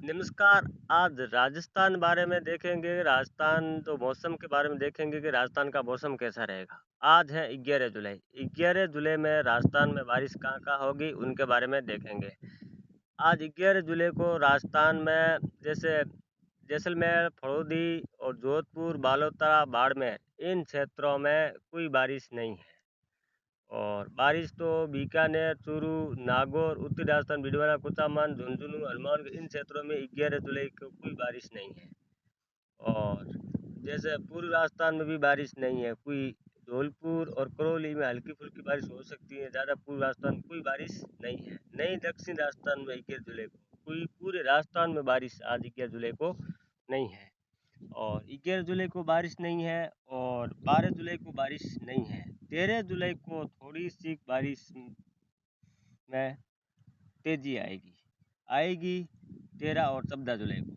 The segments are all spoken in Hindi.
नमस्कार। आज राजस्थान बारे में देखेंगे। राजस्थान तो मौसम के बारे में देखेंगे कि राजस्थान का मौसम कैसा रहेगा। आज है 11 जुलाई। 11 जुलाई में राजस्थान में बारिश कहाँ-कहाँ होगी उनके बारे में देखेंगे। आज 11 जुलाई को राजस्थान में जैसे जैसलमेर, फड़ौदी और जोधपुर, बालोतरा, बाड़मेर इन क्षेत्रों में कोई बारिश नहीं है। और बारिश तो बीकानेर, चूरू, नागौर, उत्तरी राजस्थान, भिलवाड़ा, कुचामन, झुंझुनू, हनुमानगढ़ इन क्षेत्रों में 11 जुलाई को कोई बारिश नहीं है। और जैसे पूर्व राजस्थान में भी बारिश नहीं है। कोई धौलपुर और करौली में हल्की-फुल्की बारिश हो सकती है, ज़्यादा पूर्व राजस्थान में कोई बारिश नहीं है। नहीं दक्षिण राजस्थान में 11 जुलाई को, कोई पूरे राजस्थान में बारिश आज 11 जुलाई को नहीं है। और 11 जुलाई को बारिश नहीं है और 12 जुलाई को बारिश नहीं है। 13 जुलाई को थोड़ी सी बारिश में तेजी आएगी आएगी 13 और 14 जुलाई को।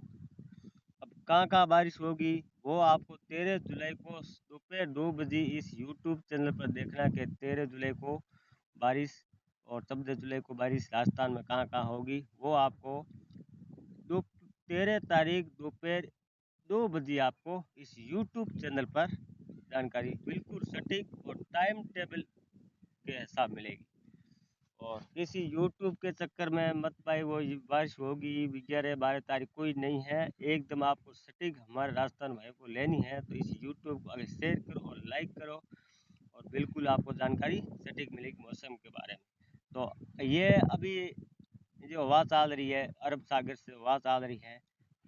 अब कहाँ-कहाँ बारिश होगी वो आपको 13 जुलाई को दोपहर 2 बजे इस यूट्यूब चैनल पर देखना कि 13 जुलाई को बारिश और 14 जुलाई को बारिश राजस्थान में कहाँ-कहाँ होगी। वो आपको दो 13 तारीख दोपहर 2 बजे आपको इस यूट्यूब चैनल पर जानकारी बिल्कुल सटीक और टाइम टेबल के हिसाब मिलेगी। और किसी यूट्यूब के चक्कर में मत भाई वो बारिश होगी 11-12 तारीख कोई नहीं है। एकदम आपको सटीक हमारे राजस्थान भाई को लेनी है तो इस यूट्यूब को आगे शेयर करो और लाइक करो और बिल्कुल आपको जानकारी सटीक मिलेगी मौसम के बारे में। तो ये अभी जो हवा चल रही है अरब सागर से हवा चल रही है।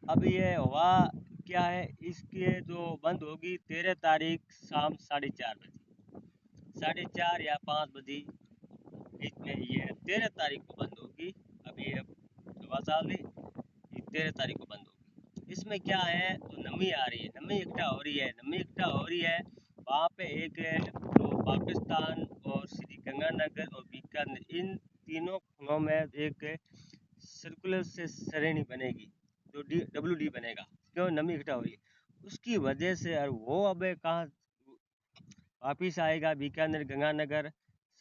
अब ये हवा क्या है इसके जो बंद होगी 13 तारीख शाम 4:30 बजे, 4:30 या 5 बजे इसमें ये 13 तारीख को बंद होगी। अब ये हवा चल रही ये 13 तारीख को बंद होगी। इसमें क्या है तो नमी आ रही है, नमी इकट्ठा हो रही है, नमी इकट्ठा हो रही है। वहाँ पे एक जो पाकिस्तान और श्री गंगानगर और बीकानेर इन तीनों खंडों में एक सर्कुलर से श्रेणी बनेगी जो डब्ल्यू डी बनेगा। क्यों नमी इकट्ठा हो रही है उसकी वजह से। और वो अब कहाँ वापिस आएगा बीकानेर गंगानगर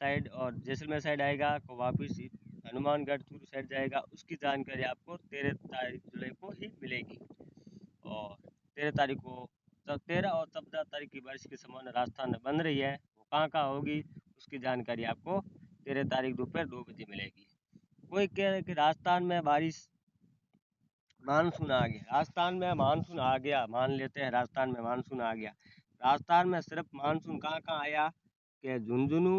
साइड और जैसलमेर साइड आएगा तो वापिस हनुमानगढ़ चूरू साइड जाएगा। उसकी जानकारी आपको 13 तारीख जुलाई को ही मिलेगी। और 13 तारीख को 13 और 14 तारीख की बारिश की संभावना राजस्थान में बन रही है। वो कहाँ होगी उसकी जानकारी आपको 13 तारीख दोपहर 2 बजे मिलेगी। कोई कह रहे कि राजस्थान में बारिश मानसून आ गया, राजस्थान में मानसून आ गया, मान लेते हैं राजस्थान में मानसून आ गया। राजस्थान में सिर्फ मानसून कहाँ आया कि झुंझुनू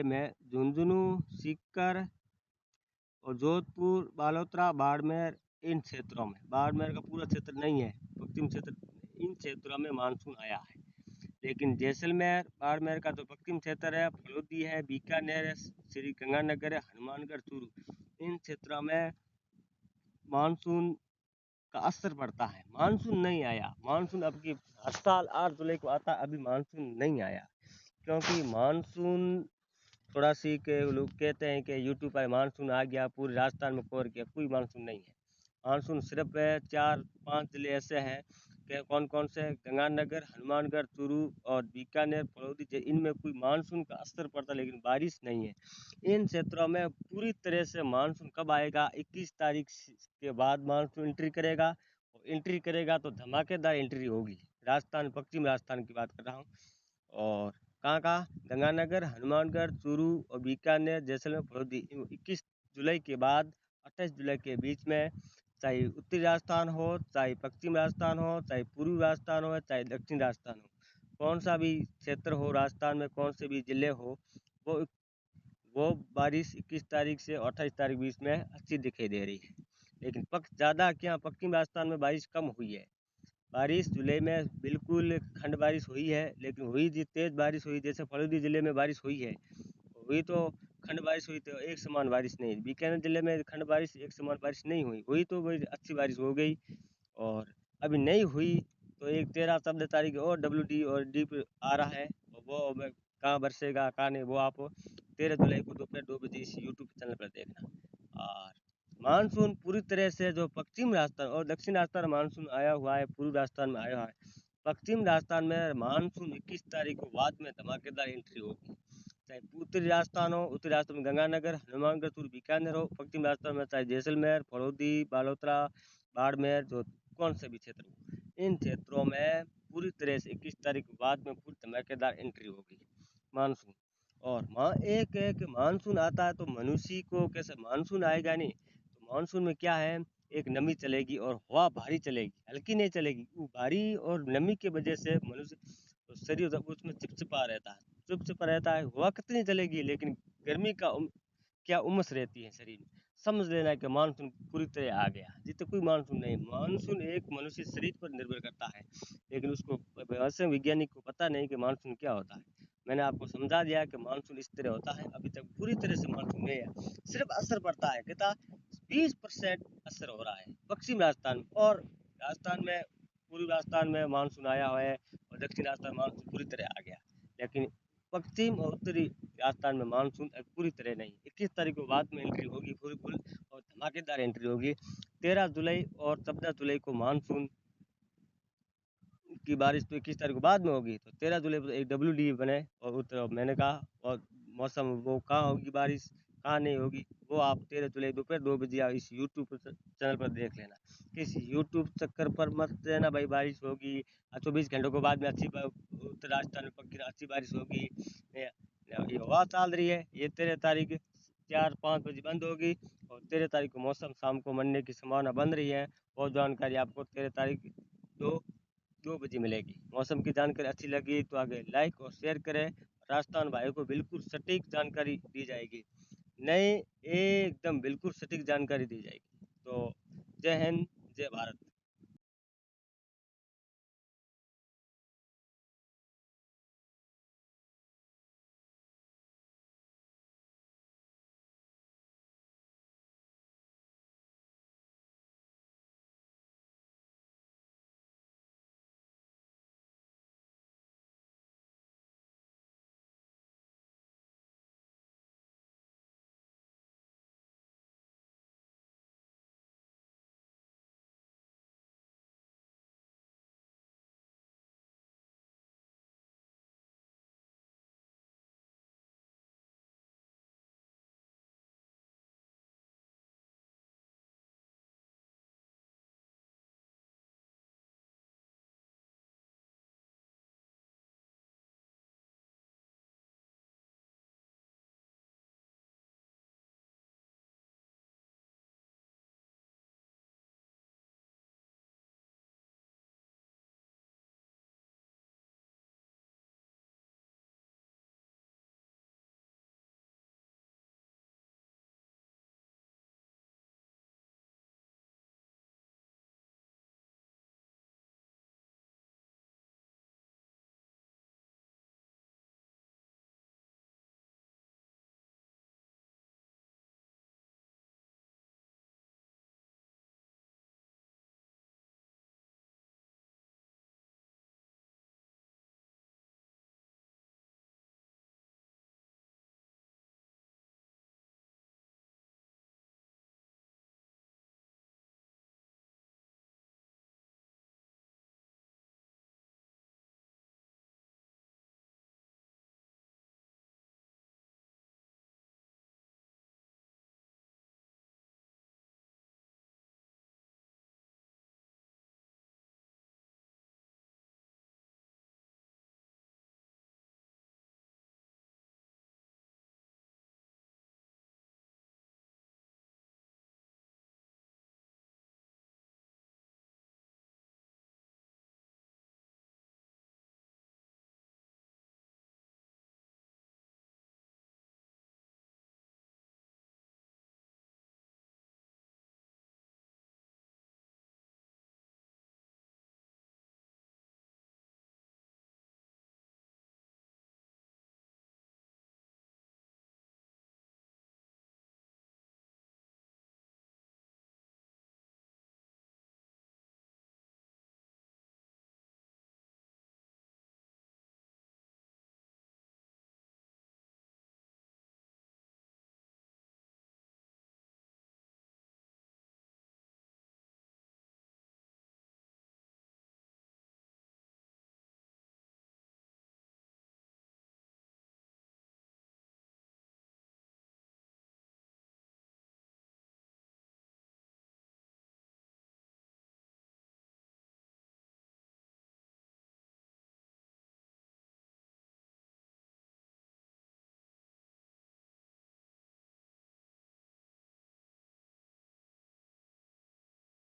में झुंझुनू, सीकर और जोधपुर, बालोतरा, बाड़मेर इन क्षेत्रों में। बाड़मेर का पूरा क्षेत्र नहीं है, पश्चिम क्षेत्र, इन क्षेत्रों में मानसून आया है। लेकिन जैसलमेर, बाड़मेर का जो पश्चिम क्षेत्र है, फलोदी है, बीकानेर है, श्री गंगानगर है, हनुमानगढ़, चूरू इन क्षेत्रों में मानसून का असर पड़ता है। मानसून नहीं आया, मानसून अब की हर साल 8 जुलाई को आता, अभी मानसून नहीं आया। क्योंकि मानसून थोड़ा सी के लोग कहते हैं कि यूट्यूब पर मानसून आ गया पूरे राजस्थान में कवर किया, कोई मानसून नहीं है। मानसून सिर्फ 4-5 जिले ऐसे हैं कि कौन कौन से गंगानगर, हनुमानगढ़, चूरू और बीकानेर, फलौदी इनमें कोई मानसून का असर पड़ता लेकिन बारिश नहीं है। इन क्षेत्रों में पूरी तरह से मानसून कब आएगा 21 तारीख के बाद मानसून एंट्री करेगा। और एंट्री करेगा तो धमाकेदार एंट्री होगी। राजस्थान, पश्चिम राजस्थान की बात कर रहा हूँ। और कहाँ गंगानगर, हनुमानगढ़, चूरू और बीकानेर, जैसलमेर, फलौदी 21 जुलाई के बाद 28 जुलाई के बीच में, चाहे उत्तरी राजस्थान हो, चाहे पश्चिम राजस्थान हो, चाहे पूर्वी राजस्थान हो, चाहे दक्षिण राजस्थान हो, कौन सा भी क्षेत्र हो राजस्थान में, कौन से भी जिले हो, वो वो बारिश 21 तारीख से 28 तारीख बीच में अच्छी दिखाई दे रही है। लेकिन ज़्यादा क्या पश्चिम राजस्थान में बारिश कम हुई है। बारिश जुलाई में बिल्कुल खंड बारिश हुई है, लेकिन हुई जी तेज बारिश हुई, जैसे फलौदी जिले में बारिश हुई है, हुई तो खंड बारिश हुई तो एक समान बारिश नहीं। बीकानेर जिले में खंड बारिश एक समान बारिश नहीं हुई, हुई तो वही अच्छी बारिश हो गई। और अभी नहीं हुई तो एक 13-14 तारीख और डब्ल्यू और डी आ रहा है, वो कहाँ बरसेगा कहाँ नहीं, वो आप 13 जुलाई को दोपहर 2 बजे इस यूट्यूब चैनल पर देखना। और मानसून पूरी तरह से जो पश्चिम राजस्थान और दक्षिण राजस्थान मानसून आया हुआ है, पूर्व राजस्थान में आया हुआ है। पश्चिम राजस्थान में मानसून 21 तारीख को बाद में धमाकेदार एंट्री होगी। चाहे उत्तरी राजस्थान हो, उत्तरी राजस्थान में गंगानगर, हनुमानगढ़, चूरू, बीकानेर हो, पश्चिम राजस्थान में चाहे जैसलमेर, फलौदी, बालोतरा, बाड़मेर, जो कौन से भी क्षेत्र हो, इन क्षेत्रों में पूरी तरह से 21 तारीख के बाद में पूरी धमाकेदार एंट्री होगी मानसून। और एक एक मानसून आता है तो मनुष्य को कैसे, मानसून आएगा नहीं तो मानसून में क्या है, एक नमी चलेगी और हवा भारी चलेगी, हल्की नहीं चलेगी। वो भारी और नमी की वजह से मनुष्य तो शरीर उसमें चिपचिपा रहता है, चिपचिपा रहता है। हवा कितनी चलेगी लेकिन गर्मी का क्या उमस रहती है शरीर में। समझ लेना है कि मानसून पूरी तरह आ गया। जितने कोई मानसून नहीं, मानसून एक मनुष्य शरीर पर निर्भर करता है, लेकिन उसको मौसम वैज्ञानिक को पता नहीं कि मानसून क्या होता है। मैंने आपको समझा दिया कि मानसून इस तरह होता है। अभी तक पूरी तरह से मानसून नहीं है, सिर्फ असर पड़ता है कितना, 20% असर हो रहा है पश्चिम राजस्थान में। और राजस्थान में, पूर्वी राजस्थान में मानसून आया हुआ है और दक्षिण राजस्थान में मानसून पूरी तरह आ गया, लेकिन पश्चिम और उत्तरी राजस्थान में मानसून पूरी तरह नहीं। 21 तारीख को बाद में एंट्री होगी पूरी फुल और धमाकेदार एंट्री होगी। 13 जुलाई और 14 जुलाई को मानसून की बारिश तो 21 तारीख को बाद में होगी, तो 13 जुलाई को एक WD बने और मैंने कहा। और मौसम वो कहाँ होगी बारिश, कहाँ नहीं होगी, वो आप 13 जुलाई दोपहर 2 बजे आप इस यूट्यूब चैनल पर देख लेना। किसी यूट्यूब चक्कर पर मत देना भाई बारिश होगी 24 घंटों के बाद में अच्छी उत्तर राजस्थान में पक्की अच्छी बारिश होगी। ये हवा चल रही है, ये 13 तारीख 4-5 बजे बंद होगी और 13 तारीख को मौसम शाम को बनने की संभावना बन रही है। वो जानकारी आपको 13 तारीख 2 बजे मिलेगी। मौसम की जानकारी अच्छी लगी तो आगे लाइक और शेयर करें। राजस्थान भाइयों को बिल्कुल सटीक जानकारी दी जाएगी, नए एकदम बिल्कुल सटीक जानकारी दी जाएगी। तो जय हिंद, जय भारत।